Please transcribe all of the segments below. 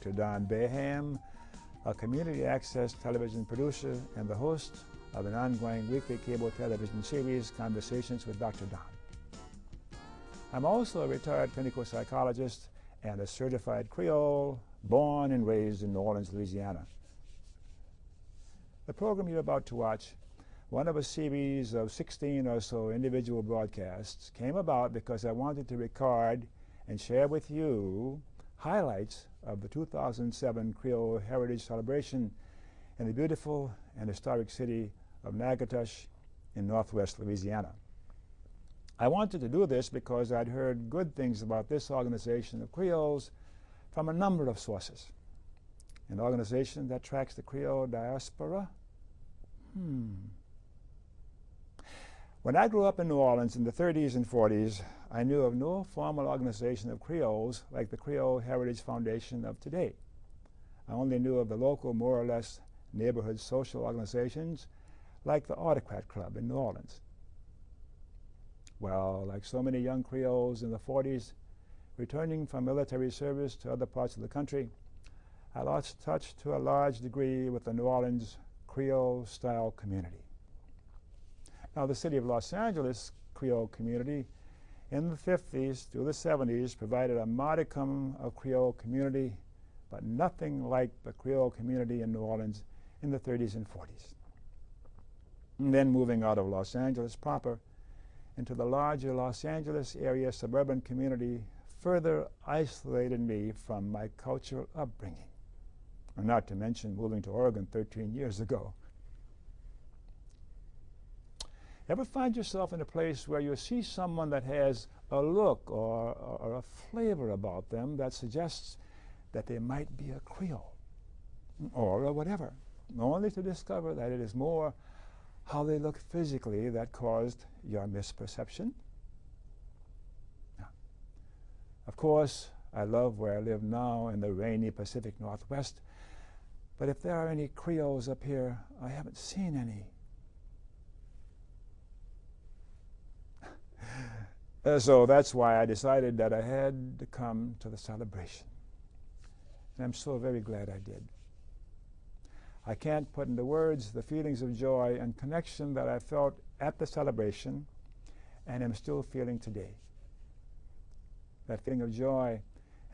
Dr. Don Baham, a community access television producer and the host of an ongoing weekly cable television series, Conversations with Dr. Don. I'm also a retired clinical psychologist and a certified Creole, born and raised in New Orleans, Louisiana. The program you're about to watch, one of a series of 16 or so individual broadcasts, came about because I wanted to record and share with you highlights of the 2007 Creole Heritage Celebration in the beautiful and historic city of Natchitoches in northwest Louisiana. I wanted to do this because I'd heard good things about this organization of Creoles from a number of sources. An organization that tracks the Creole diaspora? When I grew up in New Orleans in the 30s and 40s, I knew of no formal organization of Creoles like the Creole Heritage Foundation of today. I only knew of the local, more or less, neighborhood social organizations like the Autocrat Club in New Orleans. Well, like so many young Creoles in the 40s, returning from military service to other parts of the country, I lost touch to a large degree with the New Orleans Creole-style community. Now, the city of Los Angeles Creole community in the 50s through the 70s provided a modicum of Creole community, but nothing like the Creole community in New Orleans in the 30s and 40s. And then moving out of Los Angeles proper into the larger Los Angeles area suburban community further isolated me from my cultural upbringing, and not to mention moving to Oregon 13 years ago. Ever find yourself in a place where you see someone that has a look or a flavor about them that suggests that they might be a Creole or whatever, only to discover that it is more how they look physically that caused your misperception? Now, of course, I love where I live now in the rainy Pacific Northwest, but if there are any Creoles up here, I haven't seen any. So that's why I decided that I had to come to the celebration. And I'm so very glad I did. I can't put into words the feelings of joy and connection that I felt at the celebration and am still feeling today. That feeling of joy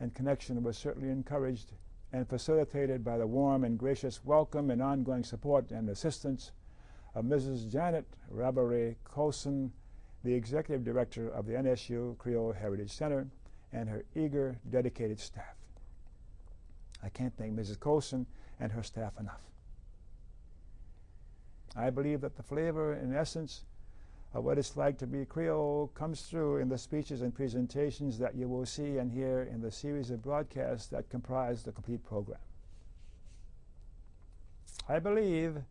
and connection was certainly encouraged and facilitated by the warm and gracious welcome and ongoing support and assistance of Mrs. Janet Rabare Colson, the Executive Director of the NSU Creole Heritage Center, and her eager, dedicated staff. I can't thank Mrs. Colson and her staff enough. I believe that the flavor and essence of what it's like to be Creole comes through in the speeches and presentations that you will see and hear in the series of broadcasts that comprise the complete program. I believe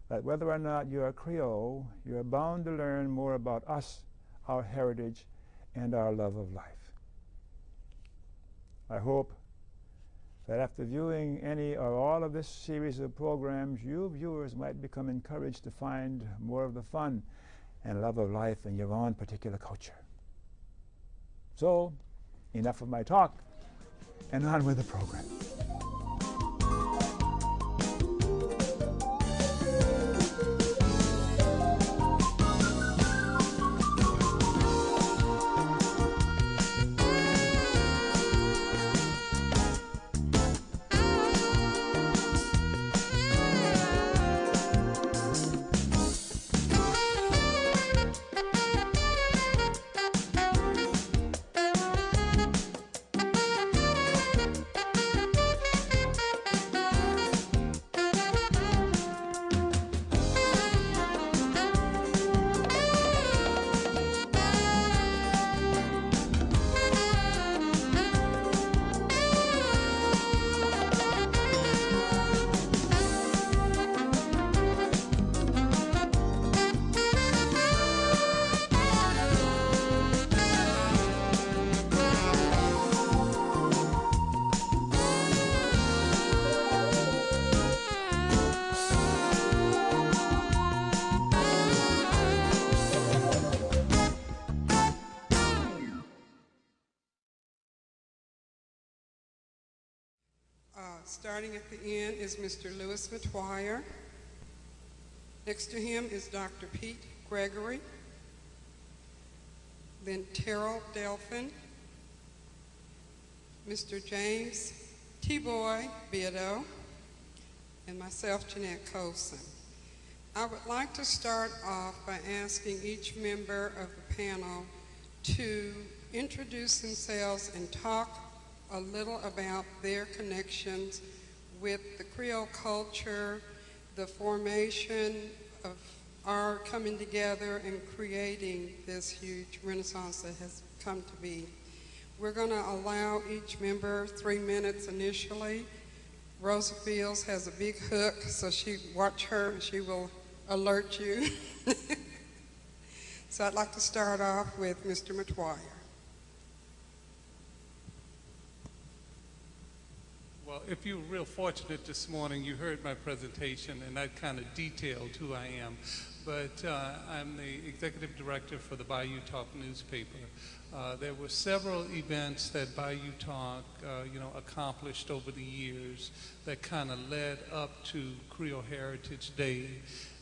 that whether or not you're a Creole, you're bound to learn more about us, our heritage, and our love of life. I hope that after viewing any or all of this series of programs, you viewers might become encouraged to find more of the fun and love of life in your own particular culture. So, enough of my talk, and on with the program. Starting at the end is Mr. Louis Metoyer. Next to him is Dr. Pete Gregory. Then Terrell Delphin. Mr. James T-Boy Beardo. And myself, Jeanette Colson. I would like to start off by asking each member of the panel to introduce themselves and talk a little about their connections with the Creole culture, the formation of our coming together and creating this huge renaissance that has come to be. We're going to allow each member 3 minutes initially. Rosa Fields has a big hook, so watch her and she will alert you. So I'd like to start off with Mr. Metoyer. Well, if you were real fortunate this morning, you heard my presentation and that kind of detailed who I am. But I'm the executive director for the Bayou Talk newspaper. There were several events that Bayou Talk, accomplished over the years that kind of led up to Creole Heritage Day.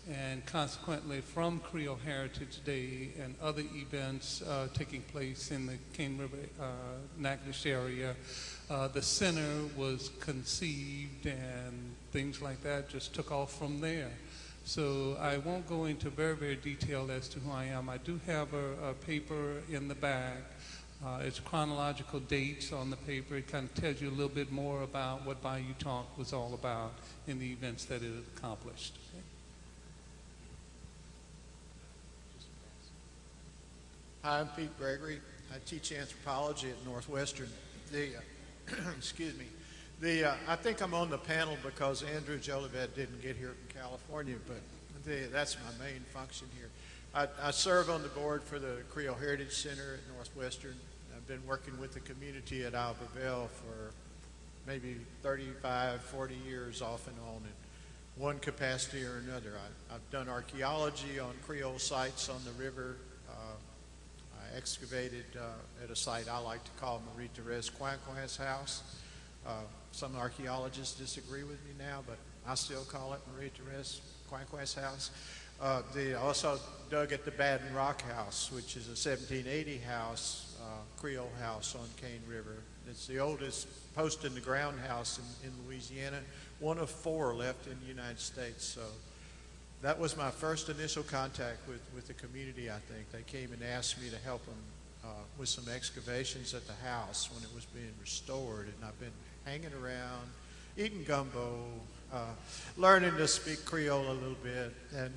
And consequently, from Creole Heritage Day and other events taking place in the Cane River, Natchitoches area, the center was conceived and things like that just took off from there. So I won't go into very, very detail as to who I am. I do have a paper in the back. It's chronological dates on the paper. It kind of tells you a little bit more about what Bayou Talk was all about in the events that it accomplished. Okay? Hi, I'm Pete Gregory. I teach anthropology at Northwestern. Excuse me. I think I'm on the panel because Andrew Jolivet didn't get here from California, but that's my main function here. I serve on the board for the Creole Heritage Center at Northwestern. I've been working with the community at Albertville for maybe 35, 40 years off and on in one capacity or another. I've done archaeology on Creole sites on the river. I excavated at a site I like to call Marie Therese Coincoin's house. Some archaeologists disagree with me now, but I still call it Marie Therese Coincoin's house. They also dug at the Baden Rock House, which is a 1780 house, Creole house on Cane River. It's the oldest post in the ground house in Louisiana, one of 4 left in the United States. So that was my first initial contact with the community, I think. They came and asked me to help them with some excavations at the house when it was being restored, and I've been hanging around, eating gumbo, learning to speak Creole a little bit, and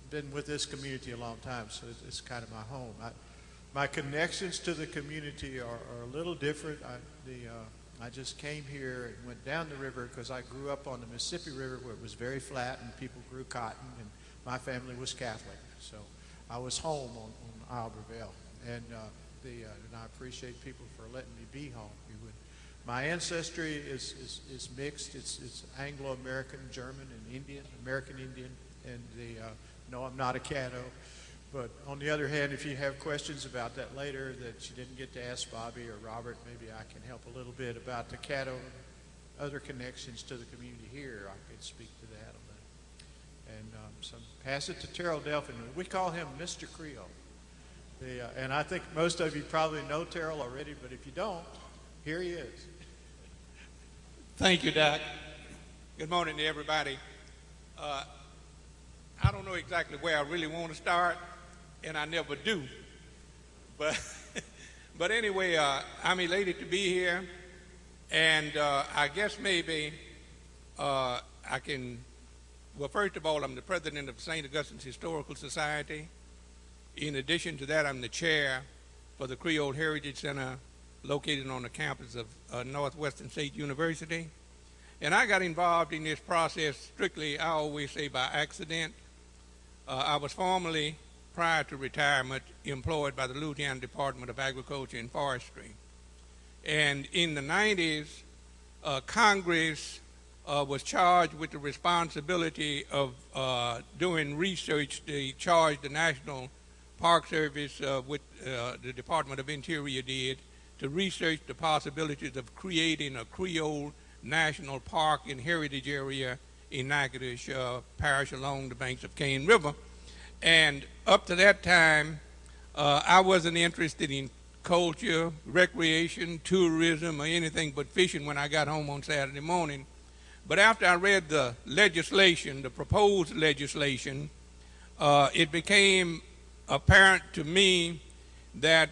been with this community a long time, so it's kind of my home. My connections to the community are a little different. I just came here and went down the river because I grew up on the Mississippi River where it was very flat and people grew cotton, and my family was Catholic, so I was home on Albertville, and I appreciate people for letting me be home. My ancestry is mixed. It's Anglo-American, German, and Indian, American Indian, and no, I'm not a Caddo. But on the other hand, if you have questions about that later that you didn't get to ask Bobby or Robert, maybe I can help a little bit about the Caddo, other connections to the community here. I could speak to that a little. And so pass it to Terrell Delphin. We call him Mr. Creole. And I think most of you probably know Terrell already, but if you don't, here he is. Thank you, Doc. Good morning to everybody. I don't know exactly where I really want to start, and I never do. But anyway, I'm elated to be here, and I guess maybe I can, well, first of all, I'm the president of St. Augustine's Historical Society. In addition to that, I'm the chair for the Creole Heritage Center located on the campus of Northwestern State University. And I got involved in this process strictly, I always say, by accident. I was formerly, prior to retirement, employed by the Louisiana Department of Agriculture and Forestry. And in the 90s, Congress was charged with the responsibility of doing research. They charged the National Park Service, with the Department of Interior did, to research the possibilities of creating a Creole national park and heritage area in Natchitoches Parish along the banks of Cane River. And up to that time, I wasn't interested in culture, recreation, tourism, or anything but fishing when I got home on Saturday morning. But after I read the legislation, the proposed legislation, it became apparent to me that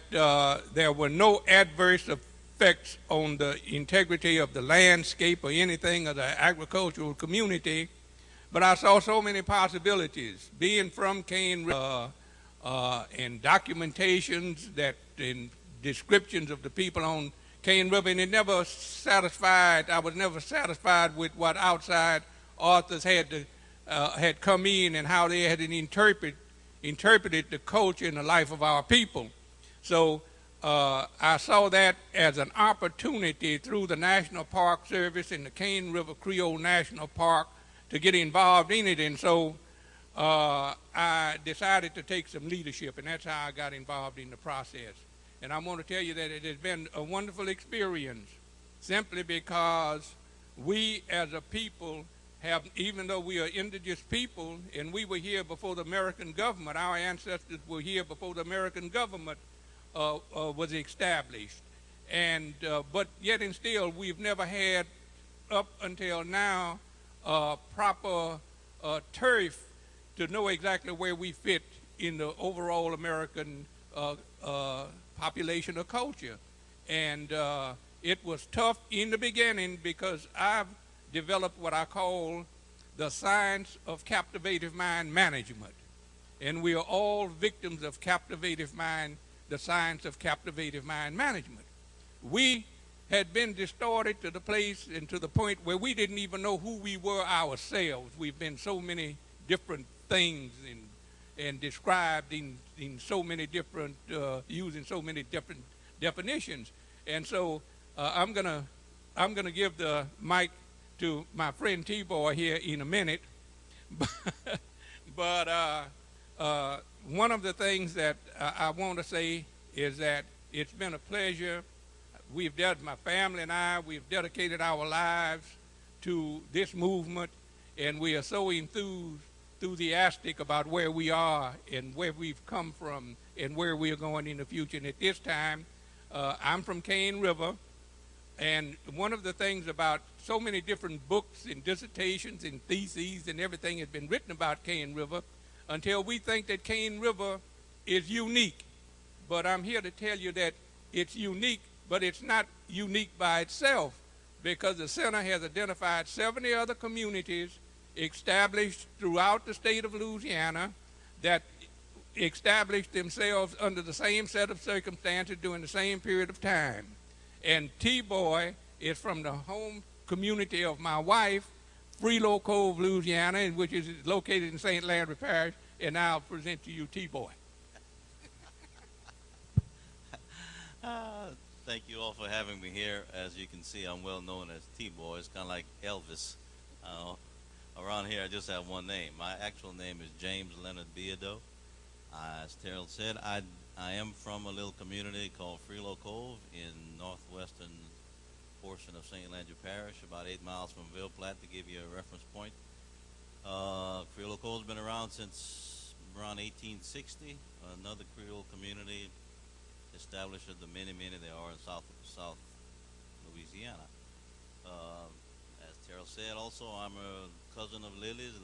there were no adverse effects on the integrity of the landscape or anything of the agricultural community, but I saw so many possibilities. Being from Cane River and documentations that in descriptions of the people on Cane River, and it never satisfied. I was never satisfied with what outside authors had come in and how they had interpreted the culture and the life of our people. So I saw that as an opportunity through the National Park Service and the Cane River Creole National Park to get involved in it. And so I decided to take some leadership, and that's how I got involved in the process. And I want to tell you that it has been a wonderful experience simply because we as a people have, even though we are indigenous people and we were here before the American government, our ancestors were here before the American government was established. And but yet and still, we've never had, up until now, proper turf to know exactly where we fit in the overall American population or culture. And it was tough in the beginning because I've developed what I call the science of captivative mind management. And we are all victims of captivative mind, the science of captivative mind management. We had been distorted to the place and to the point where we didn't even know who we were ourselves. We've been so many different things and described in so many different, using so many different definitions. And so I'm gonna give the mic to my friend T-Boy here in a minute. But one of the things that I want to say is that it's been a pleasure. My family and I, we've dedicated our lives to this movement, and we are so enthusiastic about where we are and where we've come from and where we are going in the future. And at this time, I'm from Cane River, and one of the things about so many different books and dissertations and theses and everything has been written about Cane River until we think that Cane River is unique. But I'm here to tell you that it's unique, but it's not unique by itself, because the center has identified 70 other communities established throughout the state of Louisiana that established themselves under the same set of circumstances during the same period of time. And T-Boy is from the home community of my wife, Creole Cove, Louisiana, which is located in St. Landry Parish, and I'll present to you T-Boy. Thank you all for having me here. As you can see, I'm well known as T-Boy. It's kind of like Elvis. Around here, I just have one name. My actual name is James Leonard Beardo. As Terrell said, I am from a little community called Creole Cove in northwestern portion of St. Landry Parish, about 8 miles from Ville Platte, to give you a reference point. Creole Cove's been around since around 1860. Another Creole community established at the many there are in South Louisiana. As Terrell said, also I'm a cousin of Lily's.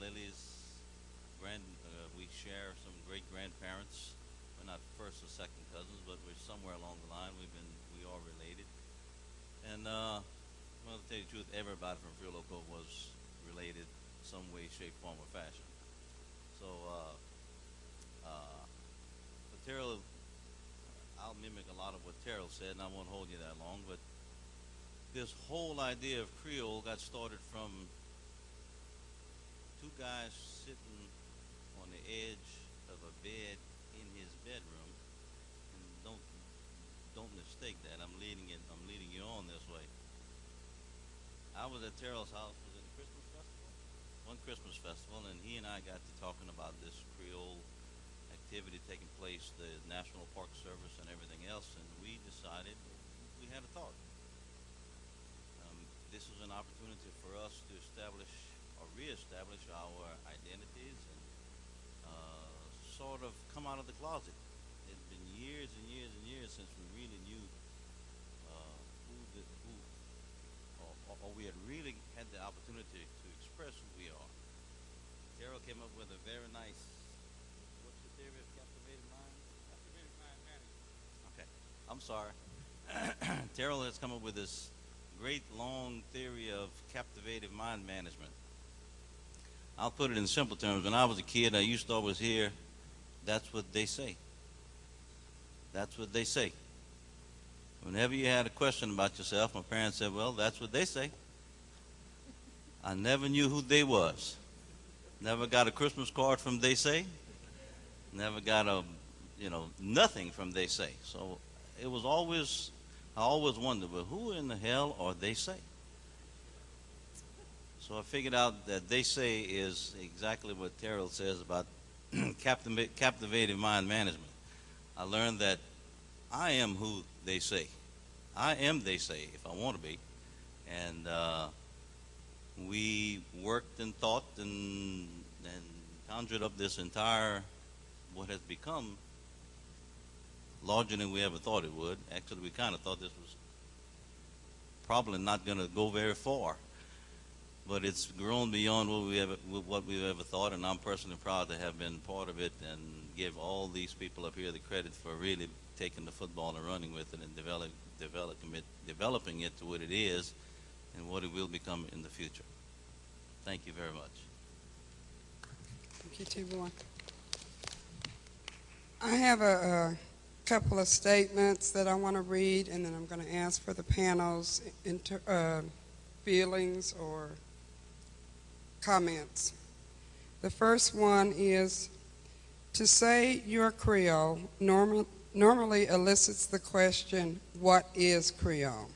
We share some great grandparents. We're not first or second cousins, but we're somewhere along the line. We are related. And well, to tell you the truth, everybody from Creole Cove was related some way, shape, form, or fashion. So, but Terrell, I'll mimic a lot of what Terrell said, and I won't hold you that long, but this whole idea of Creole got started from two guys sitting on the edge of a bed in his bedroom. And don't mistake that. I'm leading you on this way. I was at Terrell's house. Was it a Christmas festival? One Christmas festival, and he and I got to talking about this Creole activity taking place, the National Park Service and everything else, and we decided we had a thought. this is an opportunity for us to establish or reestablish our identities and sort of come out of the closet. It's been years and years and years since we really knew who or we had really had the opportunity to express who we are. Terrell came up with a very nice, what's the theory of captivated mind? Captivated mind management. Okay, I'm sorry. Terrell has come up with this great long theory of captivated mind management. I'll put it in simple terms. When I was a kid, I used to always hear, that's what they say. That's what they say. Whenever you had a question about yourself, my parents said, well, that's what they say. I never knew who they was. Never got a Christmas card from they say. Never got nothing from they say. So it was always, I always wondered, well, who in the hell are they say? So I figured out that they say is exactly what Terrell says about captivated mind management. I learned that I am who they say. I am they say if I want to be. And we worked and thought and conjured up this entire, what has become larger than we ever thought it would. Actually, we kind of thought this was probably not going to go very far. But it's grown beyond what we've ever thought, and I'm personally proud to have been part of it and give all these people up here the credit for really taking the football and running with it and developing it to what it is and what it will become in the future. Thank you very much. Thank you, T-Boy. I have a couple of statements that I want to read, and then I'm going to ask for the panel's feelings or comments. The first one is, to say you're Creole normally elicits the question, what is Creole?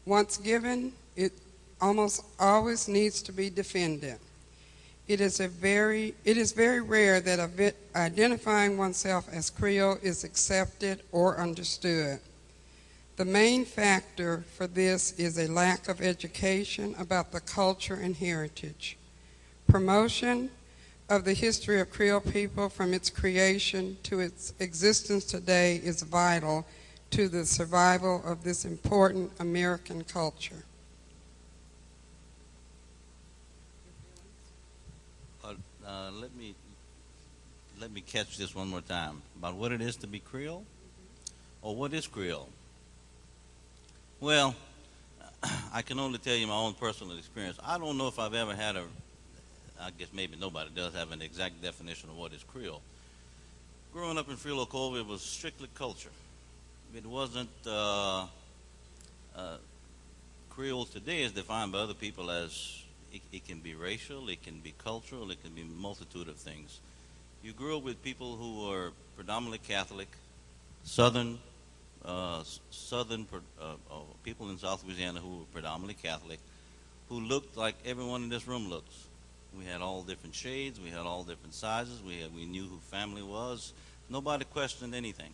Once given, it almost always needs to be defended. It is very rare that identifying oneself as Creole is accepted or understood. The main factor for this is a lack of education about the culture and heritage. Promotion of the history of Creole people from its creation to its existence today is vital to the survival of this important American culture. Let me catch this one more time about what it is to be Creole, or what is Creole. Well, I can only tell you my own personal experience. I don't know if I've ever had I guess maybe nobody does have an exact definition of what is Creole. Growing up in Creole, it was strictly culture. It wasn't, Creole today is defined by other people as, it can be racial, it can be cultural, it can be a multitude of things. You grew up with people who were predominantly Catholic, Southern people in South Louisiana who were predominantly Catholic, who looked like everyone in this room looks. We had all different shades, we had all different sizes, we knew who family was. Nobody questioned anything.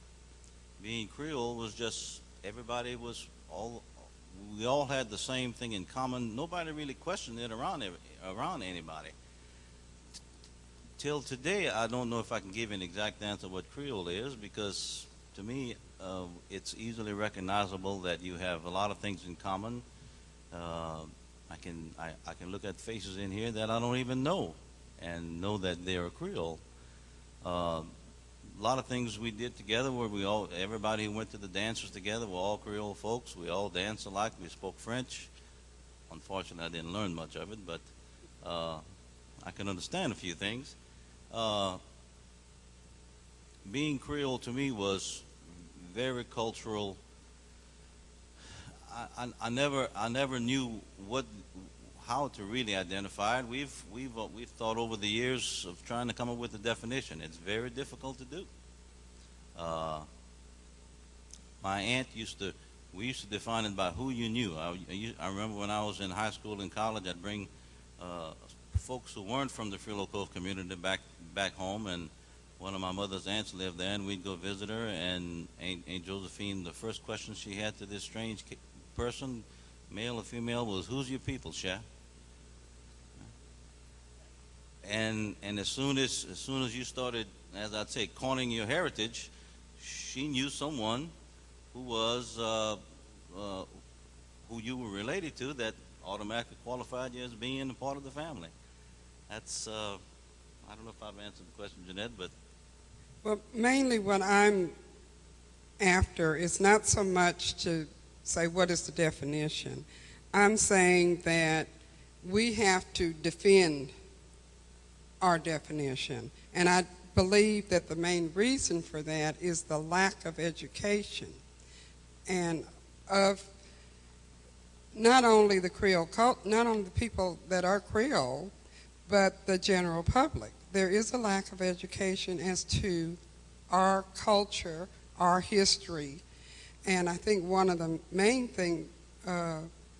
Being Creole was just, we all had the same thing in common. Nobody really questioned it around anybody. Till today, I don't know if I can give an exact answer what Creole is, because to me, it's easily recognizable that you have a lot of things in common. I can look at faces in here that I don't even know and know that they are Creole. A lot of things we did together where everybody who went to the dances together were all Creole folks. We all danced alike. We spoke French. Unfortunately, I didn't learn much of it, but I can understand a few things. Being Creole to me was very cultural. I never knew how to really identify it. We've thought over the years of trying to come up with a definition. It's very difficult to do. My aunt we used to define it by who you knew. I remember when I was in high school and college, I'd bring folks who weren't from the Creole community back home, and one of my mother's aunts lived there, and we'd go visit her, and Aunt Josephine, the first question she had to this strange person, male or female, was who's your people, chef? And as soon as you started, as I'd say, calling your heritage, she knew someone who was who you were related to that automatically qualified you as being a part of the family. That's I don't know if I've answered the question, Jeanette, but Well, mainly what I'm after is not so much to say what is the definition. I'm saying that we have to defend our definition. And I believe that the main reason for that is the lack of education and of not only the Creole, not only the people that are Creole, but the general public. There is a lack of education as to our culture, our history, and I think one of the main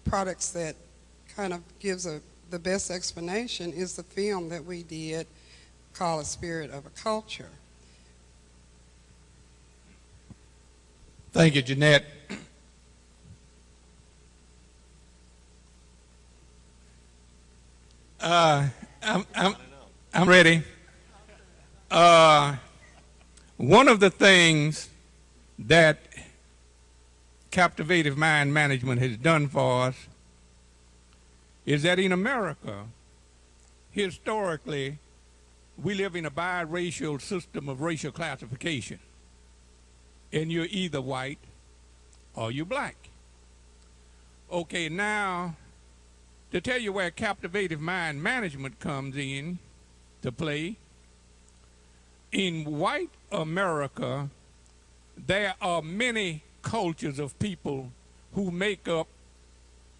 products that kind of gives the best explanation is the film that we did called A Spirit of a Culture. Thank you, Jeanette. I'm ready. One of the things that Captivative Mind Management has done for us is that in America, historically, we live in a biracial system of racial classification. And you're either white or you're black. Okay, now, to tell you where Captivative Mind Management comes in to play, in white America, there are many cultures of people who make up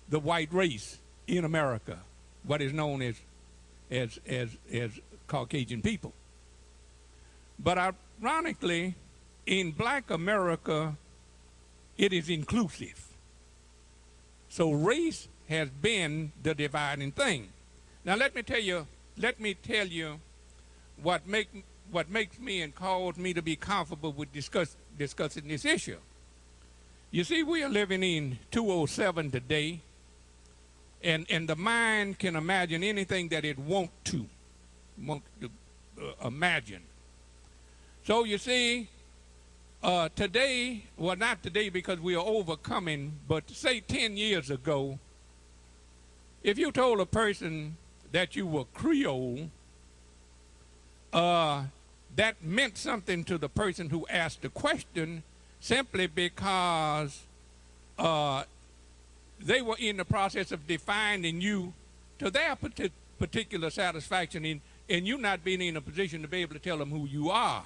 the white race in America, what is known as Caucasian people. But ironically, in black America, it is inclusive. So race has been the dividing thing. Now let me tell you what makes me and cause me to be comfortable with discussing this issue. You see, we are living in 2007 today, and the mind can imagine anything that it wants to imagine. So you see, today, well, not today because we are overcoming, but say 10 years ago, if you told a person that you were Creole, that meant something to the person who asked the question simply because they were in the process of defining you to their particular satisfaction and you not being in a position to be able to tell them who you are.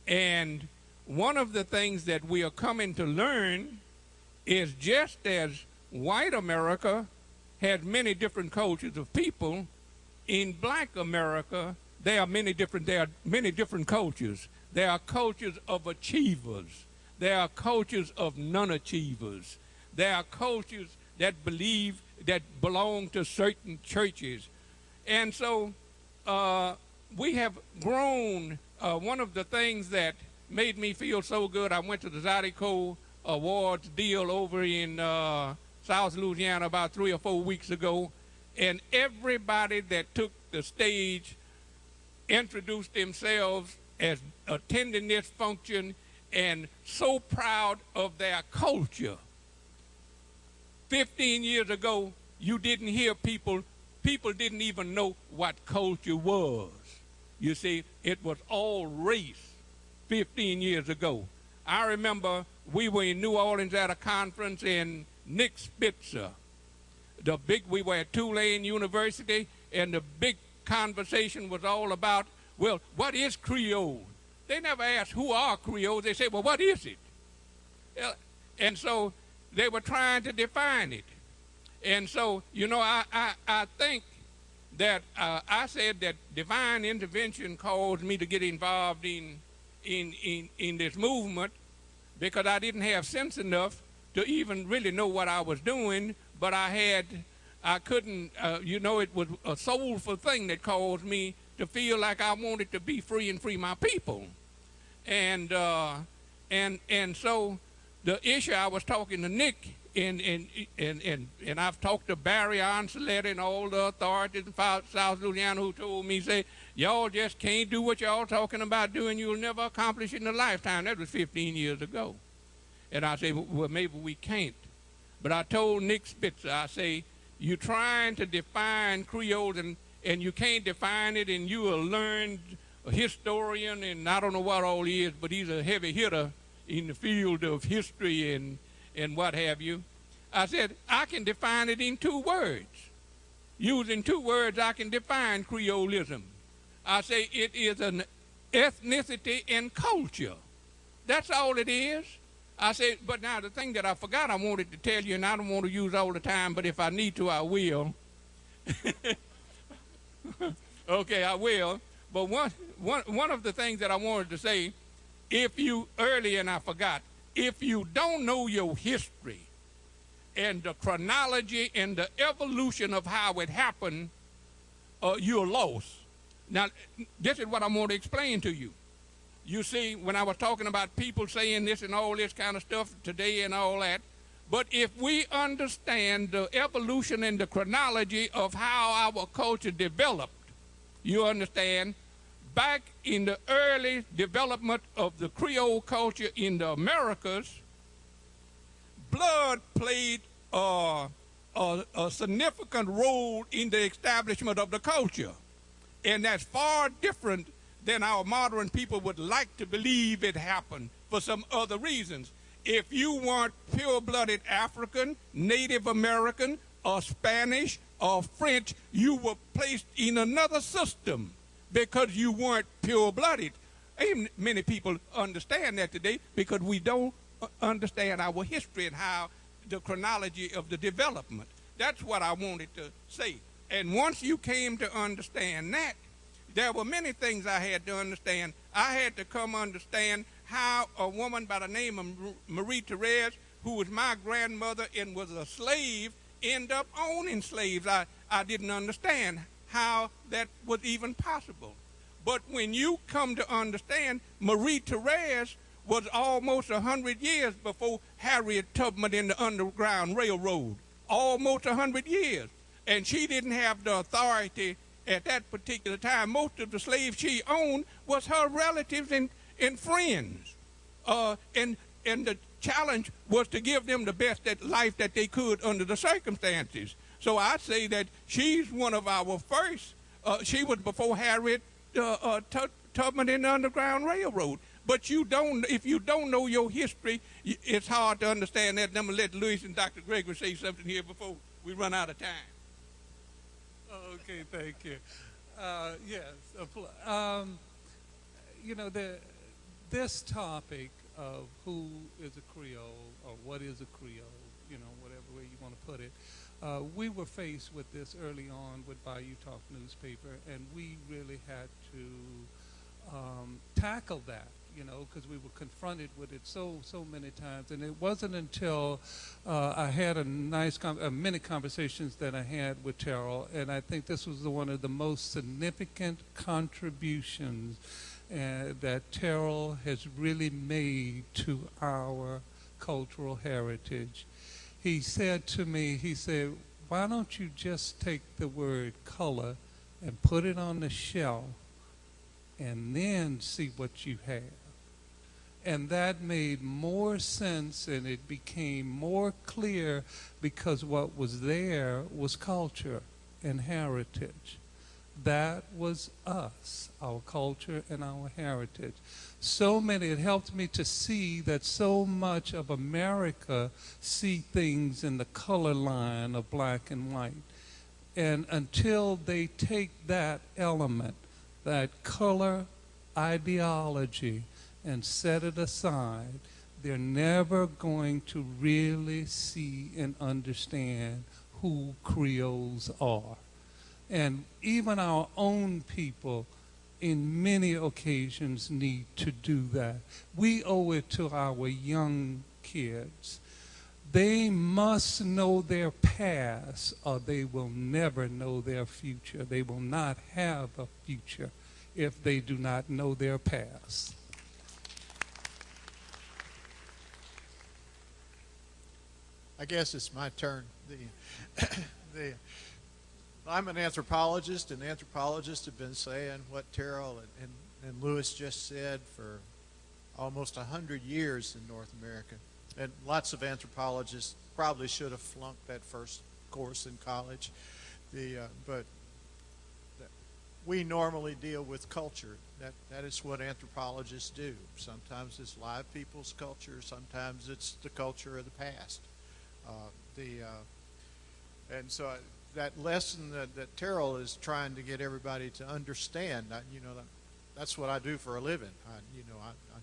And one of the things that we are coming to learn is just as white America had many different cultures of people, in black America there are many different cultures. There are cultures of achievers. There are cultures of non-achievers. There are cultures that belong to certain churches. And so we have grown. One of the things that made me feel so good, I went to the Zydeco Awards deal over in South Louisiana about 3 or 4 weeks ago, and everybody that took the stage introduced themselves as attending this function and so proud of their culture. 15 years ago, you didn't hear people didn't even know what culture was. You see, it was all race 15 years ago. I remember we were in New Orleans at a conference, and Nick Spitzer, we were at Tulane University, and the big conversation was all about, well, what is Creole? They never asked who are Creoles. They said, well, what is it? And so they were trying to define it. And so, you know, I think that I said that divine intervention caused me to get involved in this movement because I didn't have sense enough to even really know what I was doing, but I couldn't, you know, it was a soulful thing that caused me to feel like I wanted to be free and free my people. And so the issue I was talking to Nick And I've talked to Barry Onslett and all the authorities in South Louisiana who told me, say, y'all just can't do what y'all talking about doing. You'll never accomplish it in a lifetime. That was 15 years ago. And I say, well, maybe we can't. But I told Nick Spitzer, I say, you're trying to define Creole and you can't define it, and you a learned historian, and I don't know what all he is, but he's a heavy hitter in the field of history and what have you. I said, I can define it in 2 words. Using 2 words, I can define Creolism. I say it is an ethnicity and culture. That's all it is. I said, but now the thing that I forgot I wanted to tell you, and I don't want to use all the time, but if I need to, I will. Okay, I will. But one of the things that I wanted to say, earlier and I forgot, if you don't know your history and the chronology and the evolution of how it happened, you're lost. Now, this is what I want to explain to you. You see, when I was talking about people saying this and all this kind of stuff today and all that, but if we understand the evolution and the chronology of how our culture developed, you understand, back in the early development of the Creole culture in the Americas, blood played a significant role in the establishment of the culture. And that's far different than our modern people would like to believe it happened for some other reasons. If you weren't pure-blooded African, Native American, or Spanish, or French, you were placed in another system because you weren't pure-blooded. Ain't many people understand that today because we don't understand our history and how the chronology of the development. That's what I wanted to say. And once you came to understand that, there were many things I had to understand. I had to come understand how a woman by the name of Marie Therese, who was my grandmother and was a slave, ended up owning slaves. I didn't understand how that was even possible. But when you come to understand, Marie Therese was almost 100 years before Harriet Tubman in the Underground Railroad. Almost 100 years. And she didn't have the authority at that particular time. Most of the slaves she owned was her relatives and friends. And the challenge was to give them the best life that they could under the circumstances. So I say that she's one of our first. She was before Harriet Tubman in the Underground Railroad. But if you don't know your history, it's hard to understand that. And I'm going to let Louis and Dr. Gregory say something here before we run out of time. Okay, thank you. Yes, this topic of who is a Creole or what is a Creole, whatever way you want to put it, we were faced with this early on with Bayou Talk newspaper, and we really had to tackle that, because we were confronted with it so many times. And it wasn't until I had many conversations that I had with Terrell, and I think this was one of the most significant contributions that Terrell has really made to our cultural heritage. He said to me, why don't you just take the word color and put it on the shelf and then see what you have? And that made more sense, and it became more clear because what was there was culture and heritage. That was us, our culture and our heritage. It helped me to see that so much of America see things in the color line of black and white. And until they take that element, that color ideology, and set it aside, they're never going to really see and understand who Creoles are. And even our own people, in many occasions, need to do that. We owe it to our young kids. They must know their past, or they will never know their future. They will not have a future if they do not know their past. I guess it's my turn. I'm an anthropologist, and anthropologists have been saying what Terrell and Lewis just said for almost 100 years in North America. And lots of anthropologists probably should have flunked that first course in college. But we normally deal with culture. That is what anthropologists do. Sometimes it's live people's culture. Sometimes it's the culture of the past. And so that lesson that Terrell is trying to get everybody to understand, that's what I do for a living.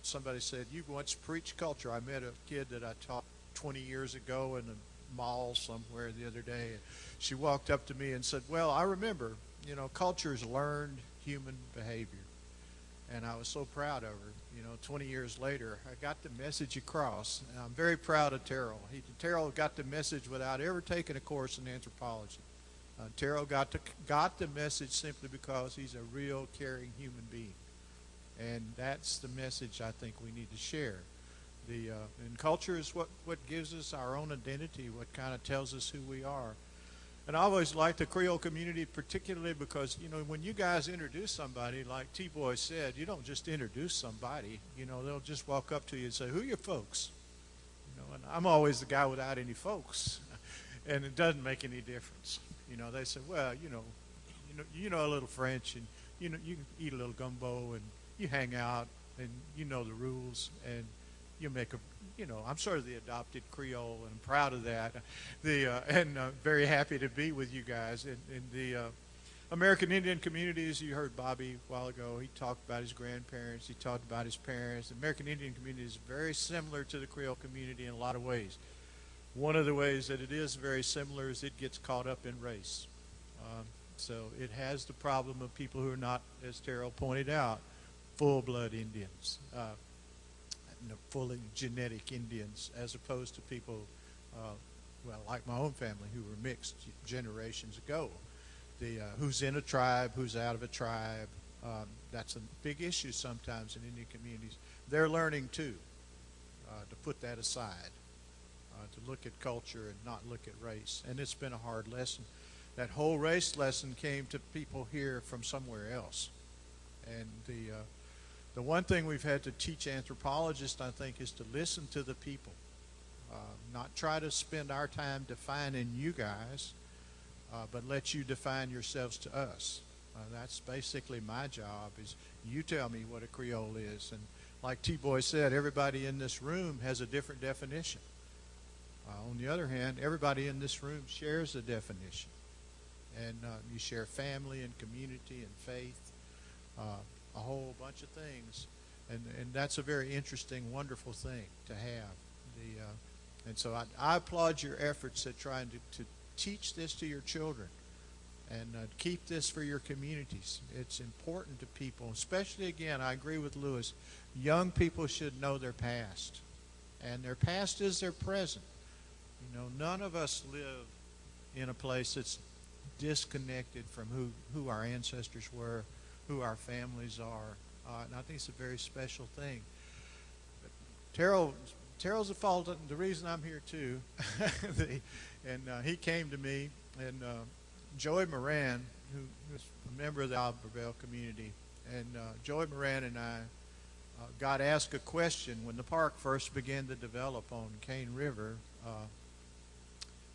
Somebody said, you once preached culture. I met a kid that I taught 20 years ago in a mall somewhere the other day. And she walked up to me and said, well, I remember, culture is learned human behavior. And I was so proud of her. 20 years later, I got the message across. And I'm very proud of Terrell. Terrell got the message without ever taking a course in anthropology. Terrell got the message simply because he's a real caring human being. And that's the message I think we need to share. And culture is what gives us our own identity, what kind of tells us who we are. And I always like the Creole community particularly because, when you guys introduce somebody, like T-Boy said, you don't just introduce somebody. They'll just walk up to you and say, who are your folks? And I'm always the guy without any folks. And it doesn't make any difference. They say, well, you know a little French, and you can eat a little gumbo, and you hang out, and you know the rules, and you make I'm sort of the adopted Creole, and I'm proud of that. And very happy to be with you guys. In the American Indian communities, you heard Bobby a while ago. He talked about his grandparents. He talked about his parents. The American Indian community is very similar to the Creole community in a lot of ways. One of the ways that it is very similar is it gets caught up in race. So it has the problem of people who are not, as Terrell pointed out, full-blood Indians. Fully genetic Indians, as opposed to people, like my own family, who were mixed generations ago. Who's in a tribe, who's out of a tribe. That's a big issue sometimes in Indian communities. They're learning, too, to put that aside, to look at culture and not look at race. And it's been a hard lesson. That whole race lesson came to people here from somewhere else. And the one thing we've had to teach anthropologists, I think, is to listen to the people. Not try to spend our time defining you guys, but let you define yourselves to us. That's basically my job, is you tell me what a Creole is. And like T-Boy said, everybody in this room has a different definition. On the other hand, everybody in this room shares a definition. And you share family and community and faith, a whole bunch of things. And that's a very interesting, wonderful thing to have. And so I applaud your efforts at trying to teach this to your children and keep this for your communities. It's important to people, especially, again, I agree with Lewis, young people should know their past. And their past is their present. None of us live in a place that's disconnected from who our ancestors were, who our families are. And I think it's a very special thing. Terrell's the fault. The reason I'm here too, he came to me, and Joey Moran, who's a member of the Albertville community, and Joey Moran and I got asked a question when the park first began to develop on Cane River.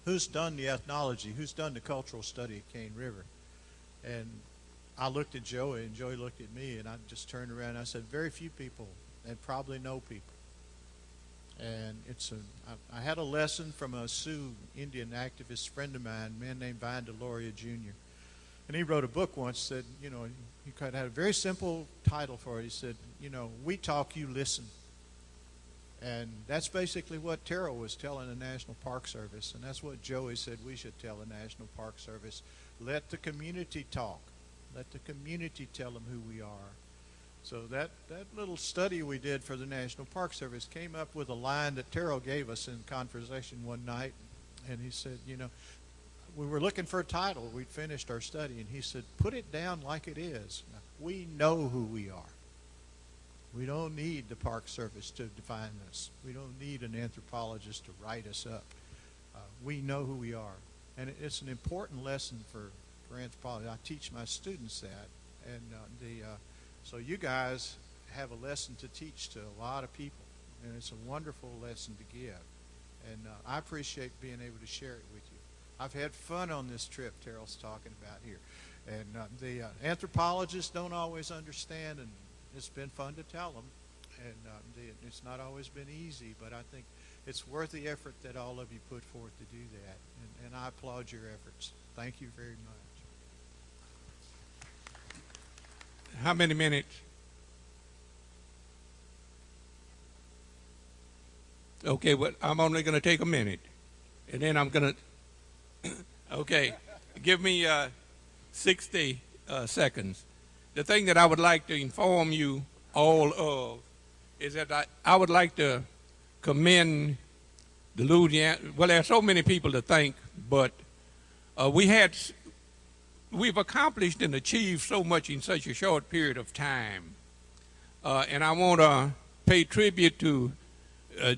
Who's done the ethnology? Who's done the cultural study of Cane River? And I looked at Joey, and Joey looked at me, and I just turned around and I said, very few people, and probably no people. And I had a lesson from a Sioux Indian activist friend of mine, a man named Vine Deloria Jr. And he wrote a book once, said, he had a very simple title for it. He said, we talk, you listen. And that's basically what Terrell was telling the National Park Service, and that's what Joey said we should tell the National Park Service. Let the community talk. Let the community tell them who we are. So that little study we did for the National Park Service came up with a line that Terrell gave us in conversation one night, and he said, we were looking for a title. We'd finished our study, and he said, put it down like it is. We know who we are. We don't need the Park Service to define us. We don't need an anthropologist to write us up. we know who we are. And it's an important lesson for anthropology. I teach my students that. And so you guys have a lesson to teach to a lot of people. And it's a wonderful lesson to give. And I appreciate being able to share it with you. I've had fun on this trip Terrell's talking about here. And the anthropologists don't always understand, and it's been fun to tell them. And it's not always been easy, but I think it's worth the effort that all of you put forth to do that. And I applaud your efforts. Thank you very much. How many minutes? Okay, well, I'm only going to take a minute. And then I'm going to, okay, give me 60 seconds. The thing that I would like to inform you all of is that I would like to commend the Louisiana, well, there are so many people to thank, but we've accomplished and achieved so much in such a short period of time. And I want to pay tribute to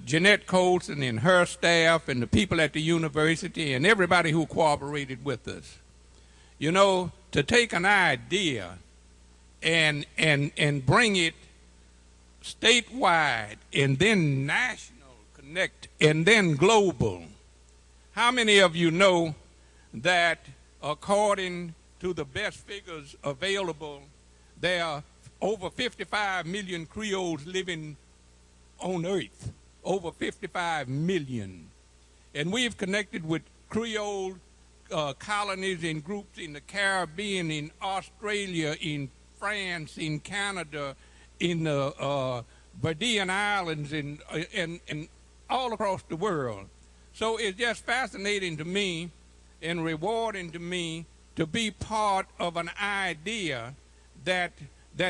Jeanette Colson and her staff and the people at the university and everybody who cooperated with us. You know, to take an idea and bring it statewide and then national, connect, and then global. How many of you know that according to the best figures available, there are over 55 million Creoles living on Earth? Over 55 million. And we've connected with Creole colonies and groups in the Caribbean, in Australia, in France, in Canada, in the Bardian Islands, and all across the world. So it's just fascinating to me and rewarding to me to be part of an idea that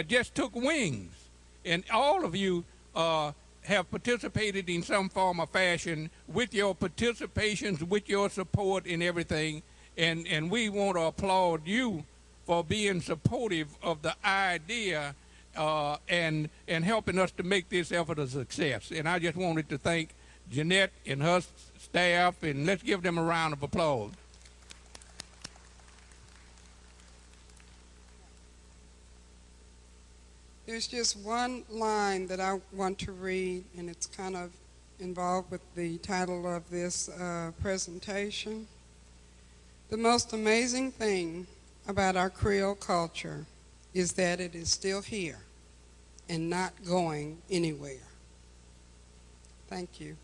just took wings. And all of you have participated in some form or fashion with your participations, with your support in everything. And we want to applaud you for being supportive of the idea and helping us to make this effort a success. And I just wanted to thank Jeanette and her staff, and let's give them a round of applause. There's just one line that I want to read, and it's kind of involved with the title of this presentation. The most amazing thing about our Creole culture is that it is still here and not going anywhere. Thank you.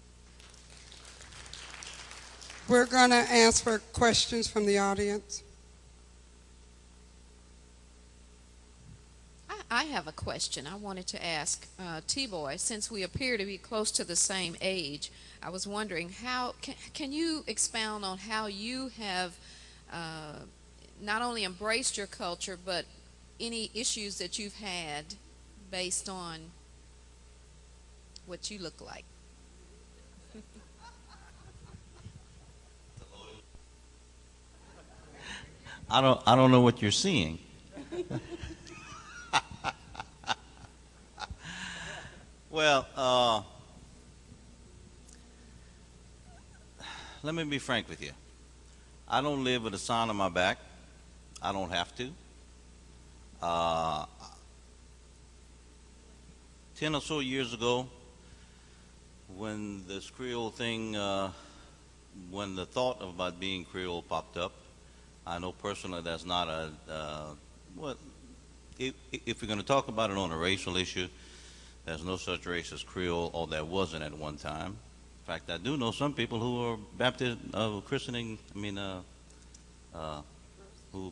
We're going to ask for questions from the audience. I have a question I wanted to ask T-Boy. Since we appear to be close to the same age, I was wondering how can you expound on how you have not only embraced your culture, but any issues that you've had based on what you look like? I don't know what you're seeing. Well, let me be frank with you. I don't live with a sign on my back. I don't have to. 10 or so years ago, when this Creole thing, when the thought about being Creole popped up, I know personally that's not if we're going to talk about it on a racial issue, there's no such race as Creole, or there wasn't at one time. In fact, I do know some people who are Baptist, christening, who are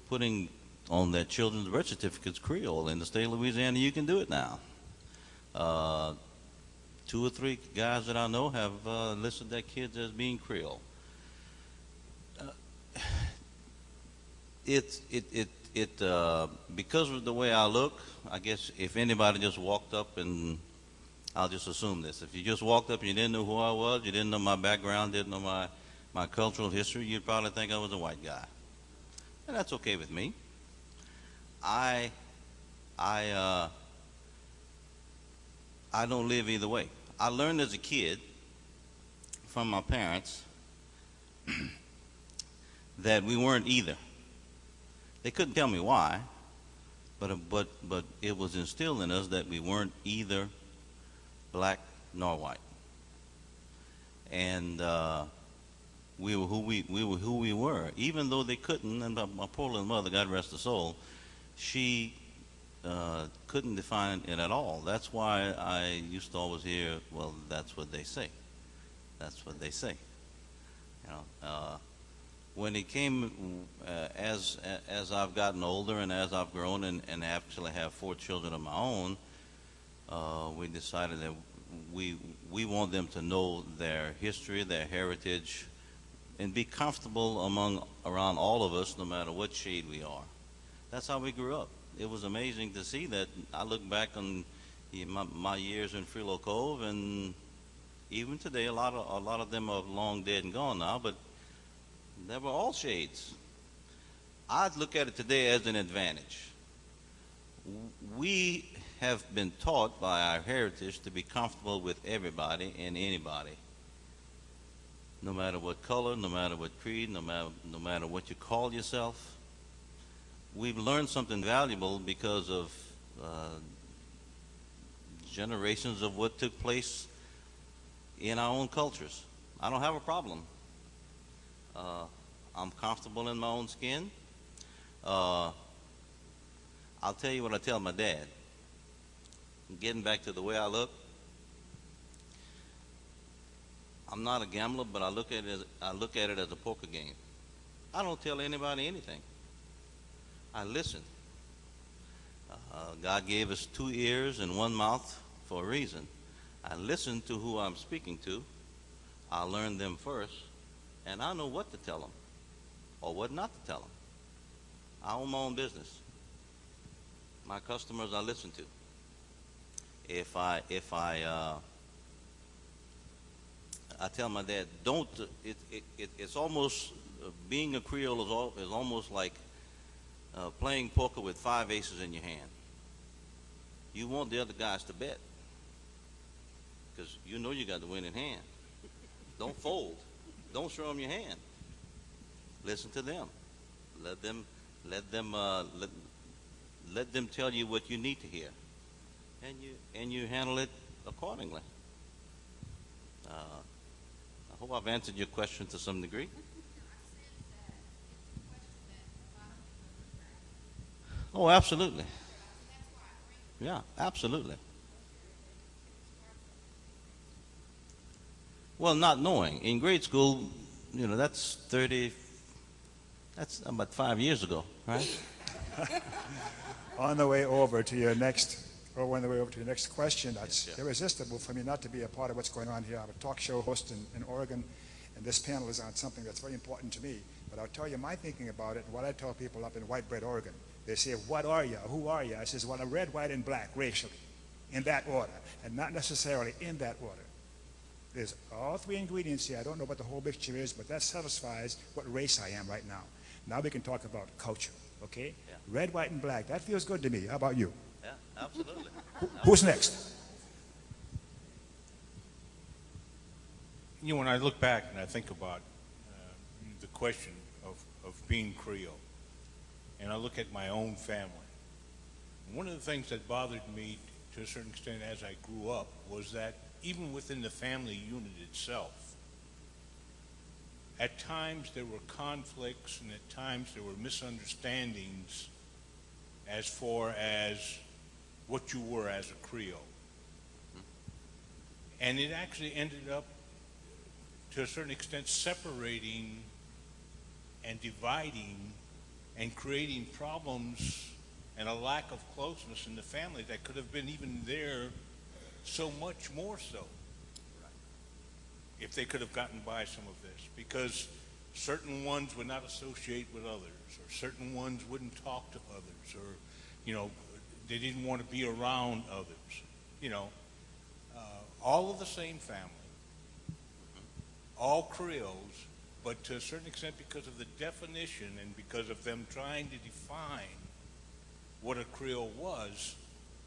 putting on their children's birth certificates Creole in the state of Louisiana. You can do it now. 2 or 3 guys that I know have listed their kids as being Creole. Because of the way I look, I guess if anybody just walked up, and I'll just assume this, if you just walked up and you didn't know who I was, you didn't know my background, didn't know my cultural history, you'd probably think I was a white guy. And that's okay with me. I don't live either way. I learned as a kid from my parents that we weren't either. They couldn't tell me why, but it was instilled in us that we weren't either black nor white, and we were who we were, even though they couldn't. And my poor little mother, God rest her soul, she couldn't define it at all. That's why I used to always hear, "Well, that's what they say. That's what they say." You know, when it came, as I've gotten older and as I've grown and actually have 4 children of my own, we decided that we want them to know their history, their heritage, and be comfortable around all of us, no matter what shade we are. That's how we grew up. It was amazing to see that. I look back on my years in Creole Cove, and even today, a lot of them are long dead and gone now, but they were all shades. I'd look at it today as an advantage. We have been taught by our heritage to be comfortable with everybody and anybody, no matter what color, no matter what creed, no matter what you call yourself. We've learned something valuable because of generations of what took place in our own cultures. I don't have a problem. I'm comfortable in my own skin. I'll tell you what I tell my dad. Getting back to the way I look, I'm not a gambler, but I look at it as a poker game. I don't tell anybody anything. I listen. God gave us 2 ears and 1 mouth for a reason. I listen to who I'm speaking to. I learn them first, and I know what to tell them or what not to tell them. I own my own business. My customers I listen to. I tell my dad, don't. It's almost being a Creole is almost like playing poker with 5 aces in your hand. You want the other guys to bet because you know you got the winning hand. Don't fold. Don't show them your hand. Listen to them. Let them tell you what you need to hear, and you handle it accordingly. I hope I've answered your question to some degree. Oh, absolutely. Yeah, absolutely. Well, not knowing. In grade school, that's about 5 years ago, right? On the way over to your next question, that's irresistible for me not to be a part of what's going on here. I'm a talk show host in Oregon, and this panel is on something that's very important to me. But I'll tell you my thinking about it and what I tell people up in White Bread, Oregon. They say, "What are you? Who are you?" I says, "Well, I'm red, white, and black, racially, in that order, and not necessarily in that order. There's all 3 ingredients here. I don't know what the whole mixture is, but that satisfies what race I am right now. Now we can talk about culture, okay? Yeah. Red, white, and black. That feels good to me. How about you?" Yeah, absolutely. Who's next? When I look back and I think about the question of being Creole, and I look at my own family, one of the things that bothered me to a certain extent as I grew up was that even within the family unit itself, at times there were conflicts and at times there were misunderstandings as far as what you were as a Creole. And it actually ended up, to a certain extent, separating and dividing and creating problems and a lack of closeness in the family that could have been even there so much more so if they could have gotten by some of this, because certain ones would not associate with others, or certain ones wouldn't talk to others, or they didn't want to be around others. All of the same family, all Creoles, but to a certain extent, because of the definition and because of them trying to define what a Creole was,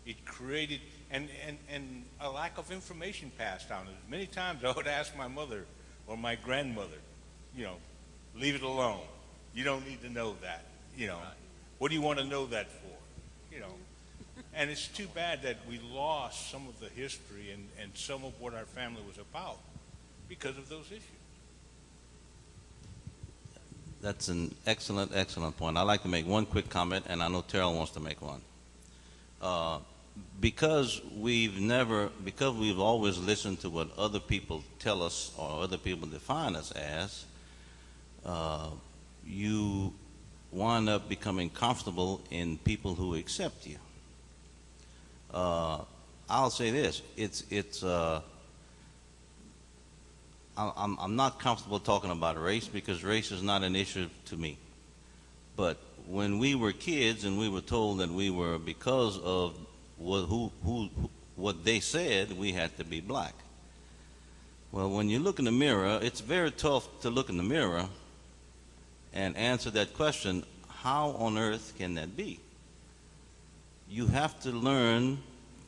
it created and a lack of information passed down. Many times I would ask my mother or my grandmother, leave it alone. You don't need to know that. What do you want to know that for? And it's too bad that we lost some of the history and some of what our family was about because of those issues. That's an excellent, excellent point. I'd like to make one quick comment, and I know Terrell wants to make one. Because we've always listened to what other people tell us or other people define us as, you wind up becoming comfortable in people who accept you. I'll say this: I'm not comfortable talking about race because race is not an issue to me. But when we were kids and we were told that we were, because of what they said, we had to be black. Well, when you look in the mirror, it's very tough to look in the mirror and answer that question, how on earth can that be? You have to learn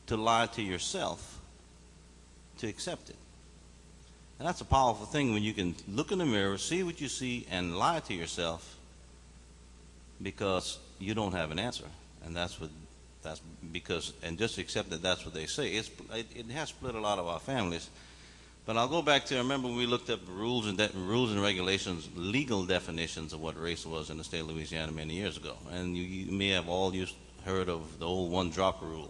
to lie to yourself to accept it. And that's a powerful thing when you can look in the mirror, see what you see, and lie to yourself because you don't have an answer. And and just accept that that's what they say. It has split a lot of our families. But I'll go back to, remember when we looked up rules and regulations, legal definitions of what race was in the state of Louisiana many years ago. And you may have all heard of the old one-drop rule.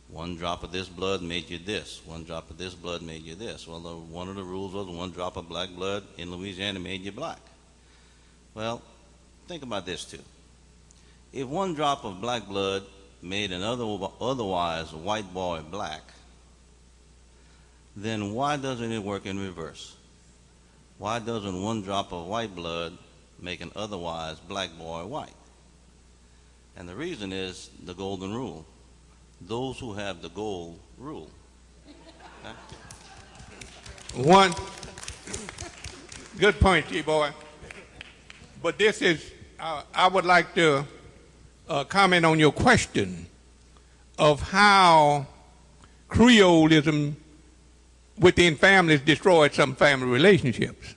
One drop of this blood made you this. One drop of this blood made you this. Well, one of the rules was one drop of black blood in Louisiana made you black. Well, think about this too. If one drop of black blood made an otherwise white boy black, then why doesn't it work in reverse? Why doesn't one drop of white blood make an otherwise black boy white? And the reason is the golden rule. Those who have the gold rule. Okay? One good point, T-Boy. But this is, I would like to comment on your question of how Creolism within families destroyed some family relationships.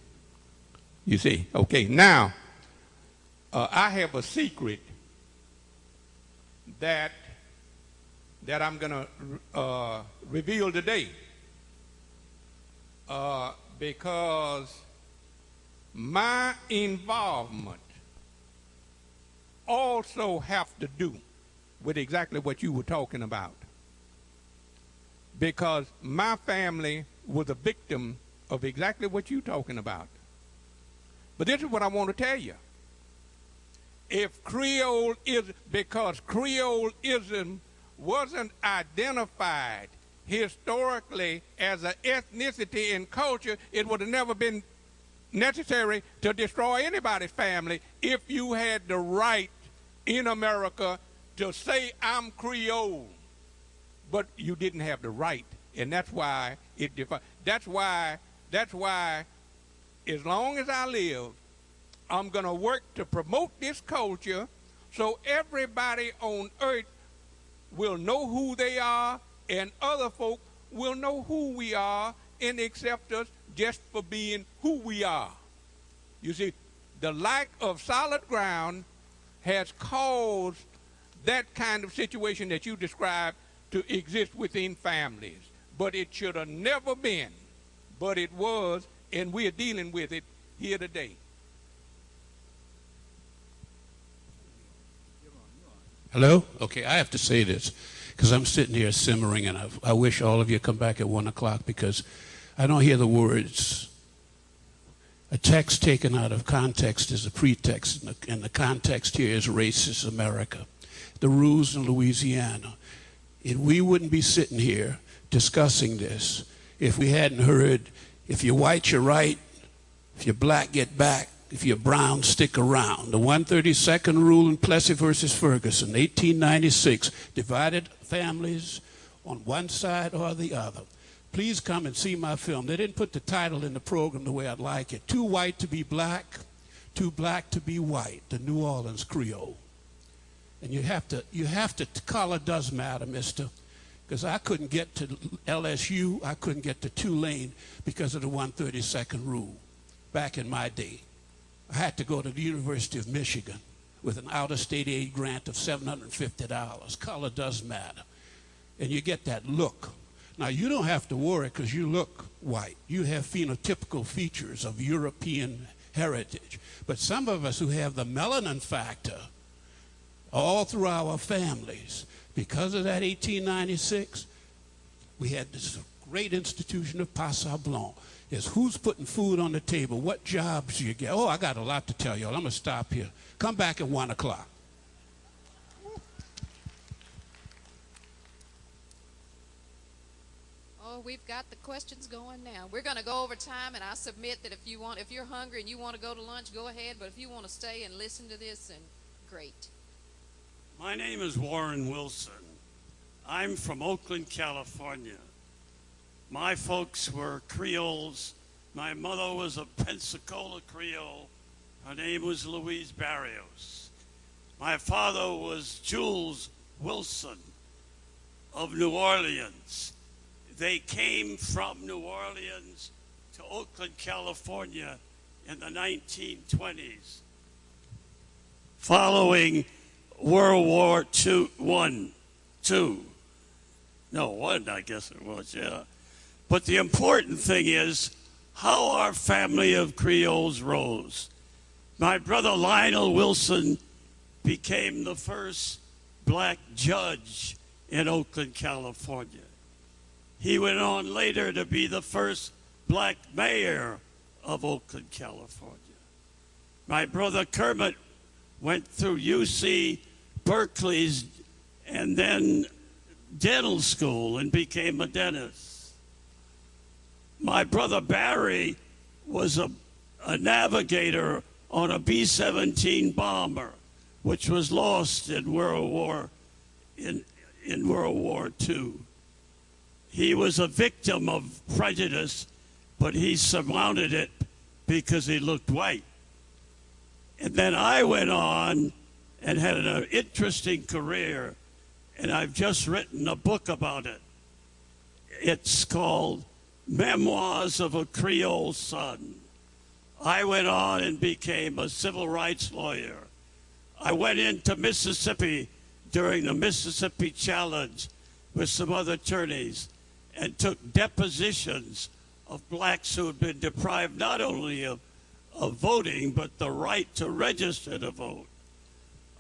You see, okay, now I have a secret that I'm going to reveal today because my involvement also have to do with exactly what you were talking about, because my family was a victim of exactly what you're talking about. But this is what I want to tell you. If Creole is, because Creolism wasn't identified historically as an ethnicity and culture, it would have never been necessary to destroy anybody's family if you had the right in America to say, I'm Creole. But you didn't have the right, and that's why it that's why as long as I live, I'm going to work to promote this culture so everybody on earth will know who they are, and other folk will know who we are and accept us just for being who we are. You see, the lack of solid ground has caused that kind of situation that you described to exist within families. But it should have never been, but it was, and we're dealing with it here today. Hello? Okay, I have to say this because I'm sitting here simmering, and I wish all of you come back at 1 o'clock because I don't hear the words. A text taken out of context is a pretext, and the context here is racist America. The rules in Louisiana. We wouldn't be sitting here discussing this if we hadn't heard, if you're white, you're right. If you're black, get back. If you're brown, stick around. The 132nd rule in Plessy versus Ferguson, 1896, divided families on one side or the other. Please come and see my film. They didn't put the title in the program the way I'd like it. Too white to be black, too black to be white, the New Orleans Creole. And you have to, color does matter, mister, because I couldn't get to LSU, I couldn't get to Tulane because of the 132nd rule back in my day. I had to go to the University of Michigan with an out-of-state aid grant of $750. Color does matter. And you get that look. Now, you don't have to worry because you look white. You have phenotypical features of European heritage. But some of us who have the melanin factor all through our families, because of that 1896, we had this great institution of Passe Blanc. Is who's putting food on the table, what jobs you get. Oh, I got a lot to tell y'all. I'm going to stop here. Come back at 1 o'clock. Oh, we've got the questions going now. We're going to go over time, and I submit that if you're hungry and you want to go to lunch, go ahead. But if you want to stay and listen to this, then great. My name is Warren Wilson. I'm from Oakland, California. My folks were Creoles. My mother was a Pensacola Creole. Her name was Louise Barrios. My father was Jules Wilson of New Orleans. They came from New Orleans to Oakland, California in the 1920s, following World War I, I guess it was, yeah. But the important thing is how our family of Creoles rose. My brother Lionel Wilson became the first black judge in Oakland, California. He went on later to be the first black mayor of Oakland, California. My brother Kermit went through UC Berkeley's and then dental school and became a dentist. My brother Barry was a navigator on a B-17 bomber, which was lost in World War II. He was a victim of prejudice, but he surmounted it because he looked white. And then I went on and had an interesting career, and I've just written a book about it. It's called Memoirs of a Creole Son. I went on and became a civil rights lawyer. I went into Mississippi during the Mississippi Challenge with some other attorneys and took depositions of blacks who had been deprived not only of voting, but the right to register to vote.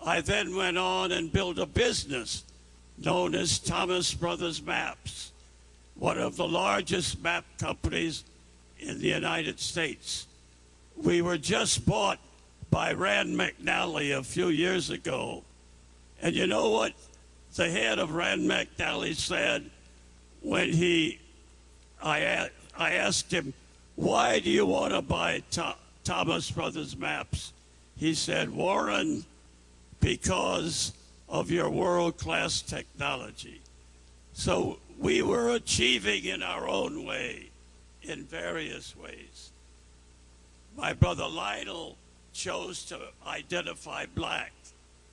I then went on and built a business known as Thomas Brothers Maps, one of the largest map companies in the United States. We were just bought by Rand McNally a few years ago. And you know what the head of Rand McNally said when I asked him, why do you want to buy Thomas Brothers Maps? He said, Warren, because of your world-class technology. So we were achieving in our own way, in various ways. My brother Lionel chose to identify black.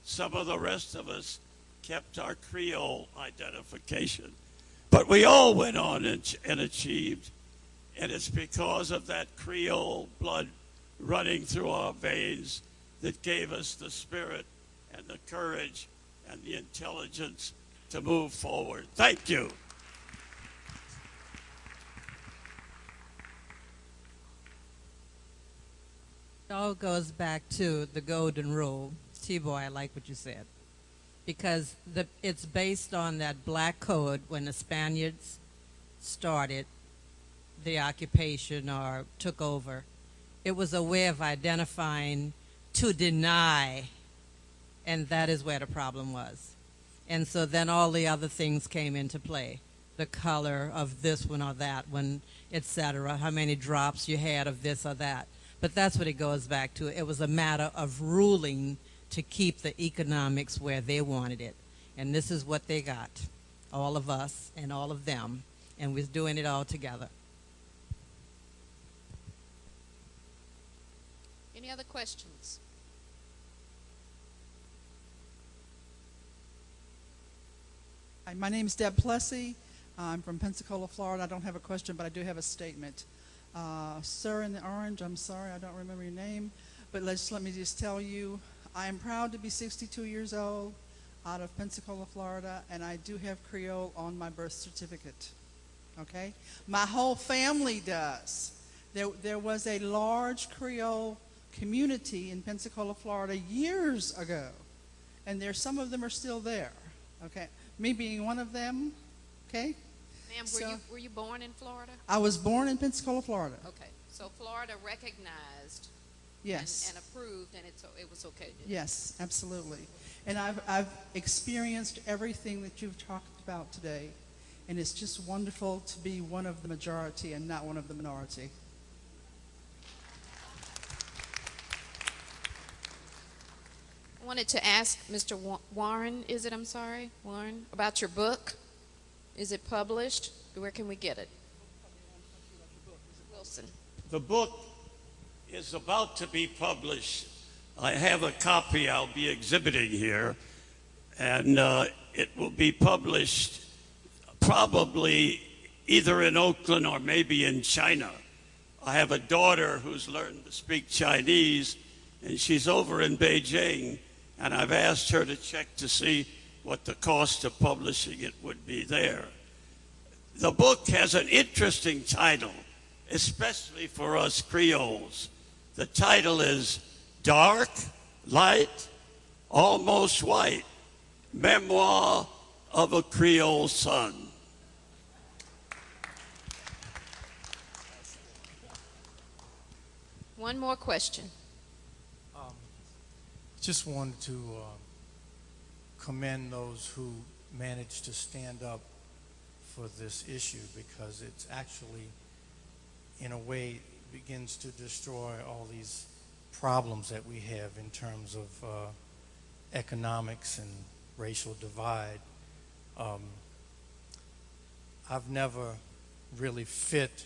Some of the rest of us kept our Creole identification. But we all went on and achieved. And it's because of that Creole blood running through our veins that gave us the spirit and the courage and the intelligence to move forward. Thank you. It all goes back to the golden rule. T-Boy, I like what you said. Because it's based on that black code when the Spaniards started the occupation or took over. It was a way of identifying to deny, and that is where the problem was. And so then all the other things came into play. The color of this one or that one, etc., how many drops you had of this or that. But that's what it goes back to. It was a matter of ruling to keep the economics where they wanted it. And this is what they got, all of us and all of them, and we're doing it all together. Any other questions? Hi, my name is Deb Plessy. I'm from Pensacola, Florida. I don't have a question, but I do have a statement. Sir in the orange, I'm sorry, I don't remember your name, But let me just tell you, I am proud to be 62 years old, out of Pensacola, Florida, and I do have Creole on my birth certificate. Okay? My whole family does. There was a large Creole community in Pensacola, Florida years ago, and some of them are still there. Okay? Me being one of them. Okay? Ma'am, were you born in Florida? I was born in Pensacola, Florida. Okay. So Florida recognized Yes. and approved, and it was okay. Yes, absolutely. And I've experienced everything that you've talked about today, and it's just wonderful to be one of the majority and not one of the minority. I wanted to ask Mr. Warren, Warren, about your book. Is it published? Where can we get it? Wilson. The book is about to be published. I have a copy I'll be exhibiting here, and it will be published probably either in Oakland or maybe in China. I have a daughter who's learned to speak Chinese, and she's over in Beijing, and I've asked her to check to see what the cost of publishing it would be there. The book has an interesting title, especially for us Creoles. The title is Dark, Light, Almost White, Memoir of a Creole Son. One more question. Just wanted to commend those who managed to stand up for this issue, because it's actually, in a way, begins to destroy all these problems that we have in terms of economics and racial divide. I've never really fit,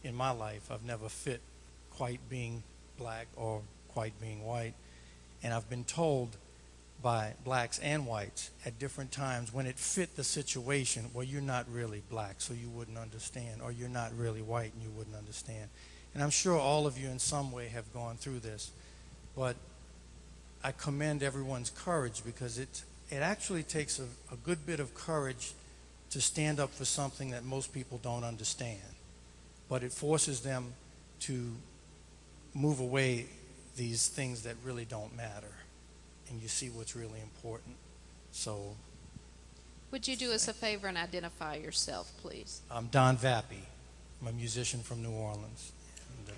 in my life, I've never fit quite being black or quite being white. And I've been told by blacks and whites at different times, when it fit the situation, well, you're not really black, so you wouldn't understand, or you're not really white and you wouldn't understand. And I'm sure all of you in some way have gone through this, but I commend everyone's courage, because it actually takes a good bit of courage to stand up for something that most people don't understand. But it forces them to move away these things that really don't matter, and you see what's really important. So, would you do us a favor and identify yourself, please? I'm Don Vappy. I'm a musician from New Orleans. And,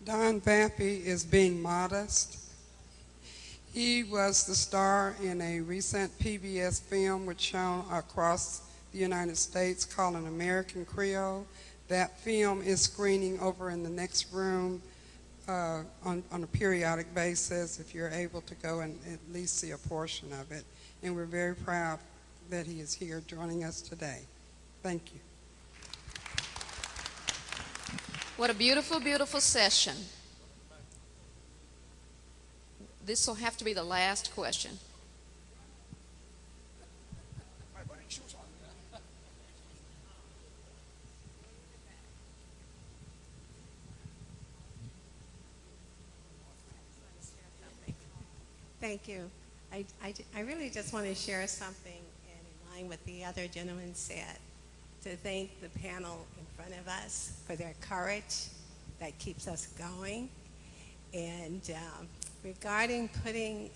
Don Vappy is being modest. He was the star in a recent PBS film which shown across the United States called An American Creole. That film is screening over in the next room on a periodic basis, if you're able to go and at least see a portion of it. And we're very proud that he is here joining us today. Thank you. What a beautiful, beautiful session. This will have to be the last question. Thank you. I really just want to share something in line with the other gentleman said, to thank the panel in front of us for their courage that keeps us going. And regarding putting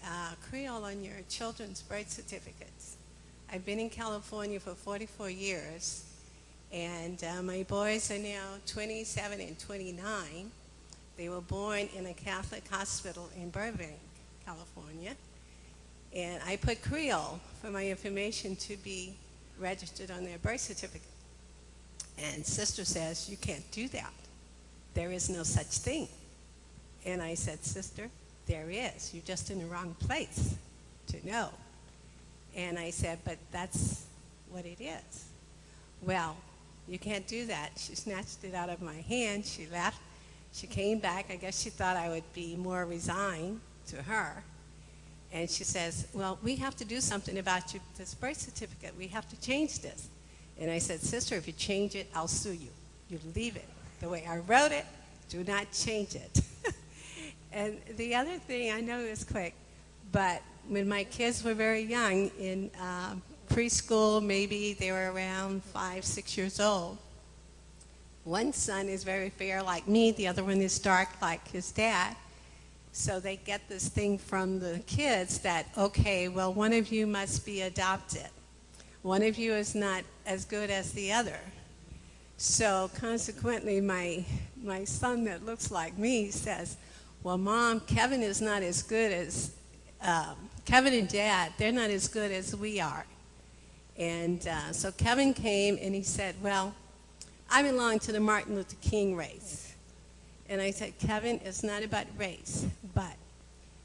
Creole on your children's birth certificates, I've been in California for 44 years, and my boys are now 27 and 29. They were born in a Catholic hospital in Burbank, California, and I put Creole for my information to be registered on their birth certificate. And sister says, you can't do that. There is no such thing. And I said, sister, there is. You're just in the wrong place to know. And I said, but that's what it is. Well, you can't do that. She snatched it out of my hand. She left. She came back. I guess she thought I would be more resigned to her. And she says, well, we have to do something about this birth certificate. We have to change this. And I said, sister, if you change it, I'll sue you. You leave it the way I wrote it. Do not change it. And the other thing, I know it's quick, but when my kids were very young, in preschool, maybe they were around 5, 6 years old, one son is very fair like me, the other one is dark like his dad. So they get this thing from the kids that, okay, well, one of you must be adopted. One of you is not as good as the other. So consequently, my son that looks like me says, well, Mom, Kevin is not as good as, Kevin and Dad, they're not as good as we are. And so Kevin came and he said, well, I belong to the Martin Luther King race. And I said, Kevin, it's not about race, but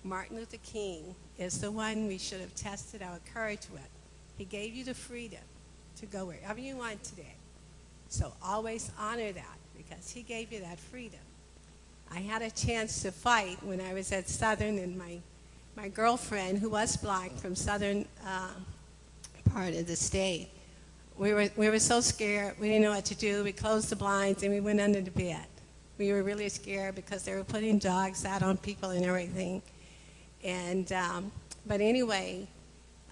Martin Luther King is the one we should have tested our courage with. He gave you the freedom to go wherever you want today. So always honor that, because he gave you that freedom. I had a chance to fight when I was at Southern, and my girlfriend, who was black from Southern part of the state, we were so scared. We didn't know what to do. We closed the blinds and we went under the bed. We were really scared because they were putting dogs out on people and everything. And but anyway,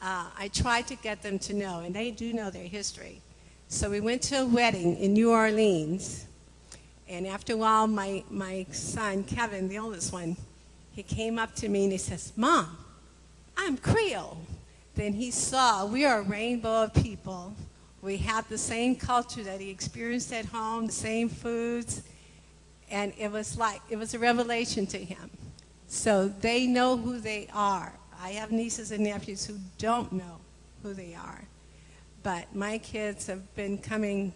I tried to get them to know, and they do know their history. So we went to a wedding in New Orleans, and after a while, my son, Kevin, the oldest one, he came up to me and he says, Mom, I'm Creole. Then he saw we are a rainbow of people. We have the same culture that he experienced at home, the same foods, and it was a revelation to him. So they know who they are. I have nieces and nephews who don't know who they are. But my kids have been coming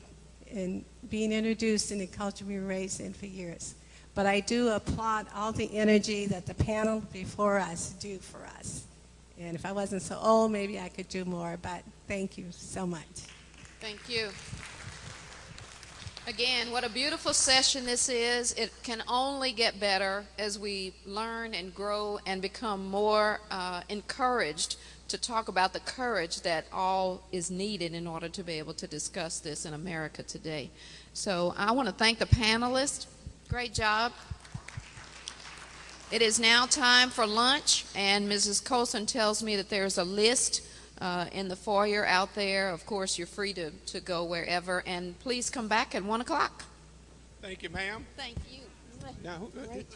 and being introduced in the culture we were raised in for years. But I do applaud all the energy that the panel before us do for us. And if I wasn't so old, maybe I could do more, but thank you so much. Thank you. Again, what a beautiful session this is. It can only get better as we learn and grow and become more encouraged to talk about the courage that all is needed in order to be able to discuss this in America today. So I want to thank the panelists. Great job. It is now time for lunch, and Mrs. Colson tells me that there's a list in the foyer out there. Of course, you're free to go wherever, and please come back at 1 o'clock. Thank you, ma'am. Thank you. Now, Great.